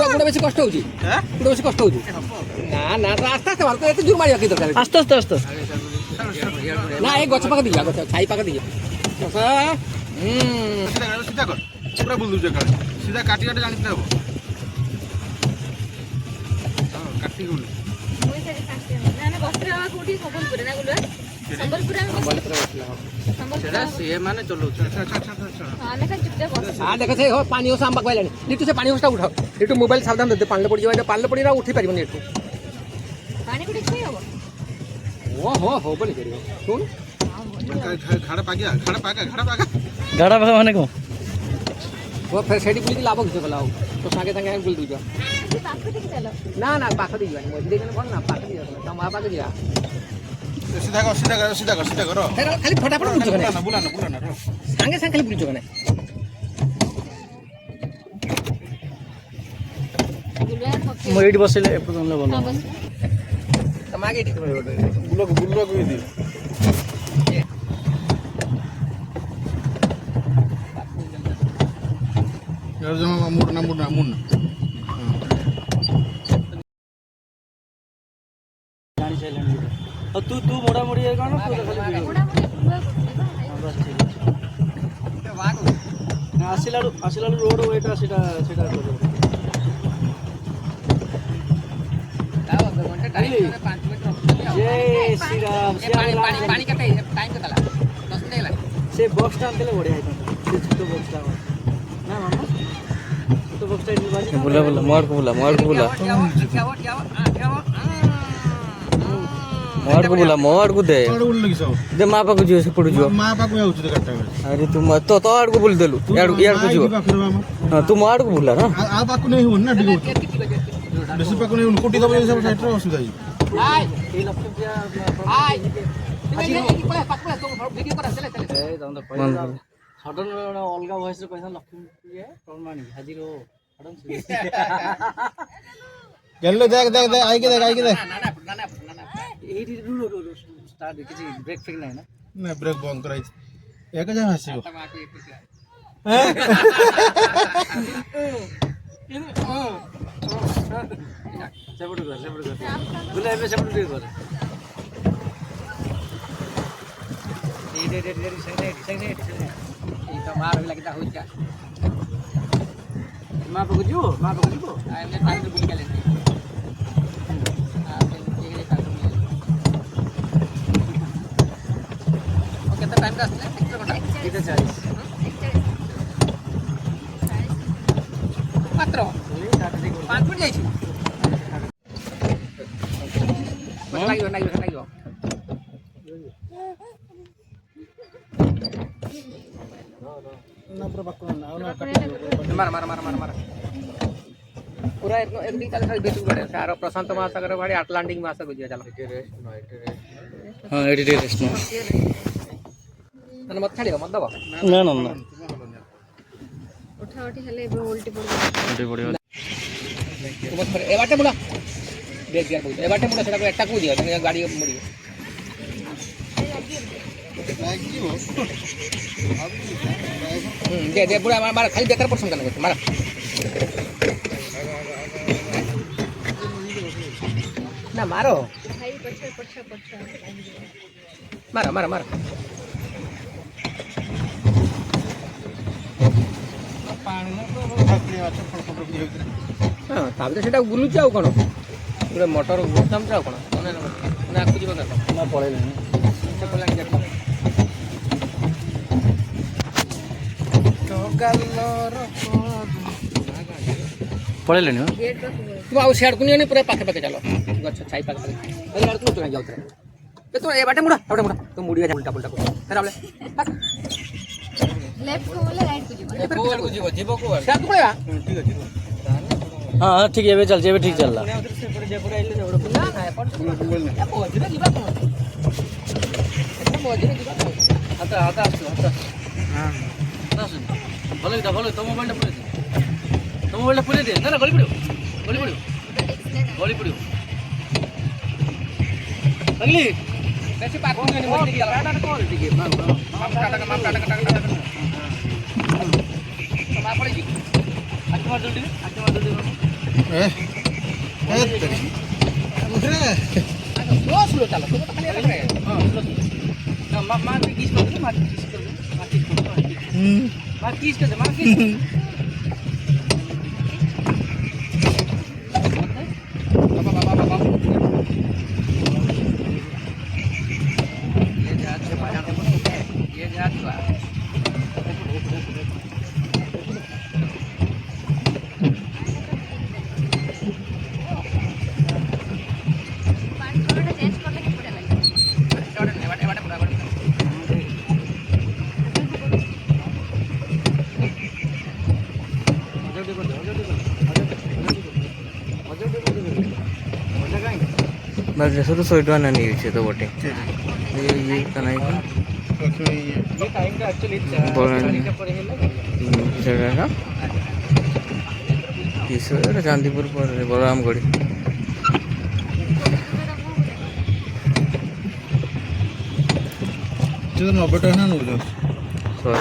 পুরা বেশি কষ্ট হচ্ছে পুরা বেশি কষ্ট হচ্ছে না না আস্তে আস্তে ভালো এত জোর মারিয়া কি দরকার আস্তে আস্তে আস্তে না এই গছ পাকা দিয়া গছ ছাই পাকা দিয়া सीधा कर पूरा बोल दीजिए कर सीधा काटी काटे जानी ना वो काटी बोल ওই সাইডে কাটতে হবে না না বস্ত্র আবার কোটি সম্বলপুরে না গুলো সম্বলপুরে আমি সেটা সে মানে চলো হ্যাঁ লেখা চুপচাপ বস হ্যাঁ দেখে हो पानी हो साम पकवाइलानी लिटू से पानी होस्टा उठाओ लिटू मोबाइल सावधान देते पानी पड़ जाए पानी पड़ी ना उठी पारिबनी एठू पानी कुटी छई हो हो बोली करियो सुन घाड़ा पागिया घाड़ा पागा गाड़ा भागा माने को वो फिर सेडी पुली लाभ किसे गलाओ तो संगे संगे बोल दूजा पाखो থেকে চলো ना ना पाखो दी जानी मोदी देखने कोन ना पाखो दी जाता तुम आ पाखो दिया सीधा करो फिर खाली फटाफट बुझो कने बुला ना संगे संगे खाली बुझो कने গুলো मो एडी बसले एपन बोल हां बस तुम आगे ठीक बुलो को भी दी यार जमा मुड़ना गाड़ी चलन और तू मोड़ा मोड़ी है कोन तू खाली মোড়া ना आसिलाडू रोड ওইটা সেটা दाओ घंटे टाइम 5 मिनट रख जय श्री राम पानी का टाइम का तला 10 मिनट लगे से बॉक्स टाइम देले बढिया है से छोटो बॉक्स टाइम ना मामा छोटो बॉक्स टाइम बाजी बोला मार को बोला मार को बोला दे बोल लगी सब दे मां पाको जो से पडु जो मां पाको आउछ दे कट्टा अरे तुम तो आड़ को बोल देलु यार को जो हां तुम आड़ को बोला ना आ पाको नहीं हो ना डिगो बेसी पाको नहीं कोटी दबे सब साइड रे असुविधा है हाय ए लक्ष्मी हाय की पळे पाक पळे तुम वीडियो कर चले ए जान तो सडन अलगा वॉइस रे पैसा लक्ष्मी ये प्रमाणी हाजिर हो सडन गल्ले देख आई के देख ना ए स्टार्ट किसी ब्रेक फेक नहीं ना ना ब्रेक बंद कराई एक जा हसियो सेपड़ कर बुला ए सेपड़ कर दे सही ये तो मार लगता हो जा मां पको जो आने टाइम बुली के लेते कितना टाइम का असले कितना घंटा कितना 40 मात्र 5 मिनिट जाई छी लागियो ना पूरा पक्का ना मार पूरा एक दिन चल बेचू पड़े सारो प्रशांत महासागर भाड़ी अटलांटिक महासागर जो चलो हां एडी रेस्ट ना मत छाड़ियो मत दबो ना उठा उठी हेले उल्टी पड़ बस ए बाटे मुड़ा देख यार ए बाटे मुड़ा सेटा को एकटा को दियो गाड़ी मुड़ी दे पूरा मार खाली बेकार परसम करना मार ना मारो भाई पछा मारो पानी ना तो फकली अच्छा फट भी होइतरे हां ताबे सेटा गुलुच आउ कोन पूरा मोटर गोदाम जाउ कोन ना आकु जीवा कर ना पळेले से पला के देखो तो गल्लर पळेले नि गेट पर तू आउ शेड कुनी ने पूरा पाखे पाखे चलो गछ छाई पाखे अरे यार तू तो जाउ रे तो ए बाटे मुड़ा तो मुड़िया जा उल्टा फिर आले लेफ्ट को बोले राइट को जीवा जीवो को शेड को पड़ेगा ठीक है हां ठीक है चल जेबे ठीक चल रहा ना मोजरे जीवा को मोजरे जीवा को आता हां भले तो मोबाइल पुरे दे ना गली पड़ो अगली बेसी पाको नहीं मोजरे जीवा टाटा को ठीक है माप टाटा ए तेरी उठरे स्लो चालो तो खाली चेंज करले की पड़े लगे बस जसं तो सोयटवा नाही यायचे तो बोटे ये का नाही का ये टाइम का एक्चुअली जगह किस चांदीपुर पर बलरामगढ़ी तो 90 টাকা না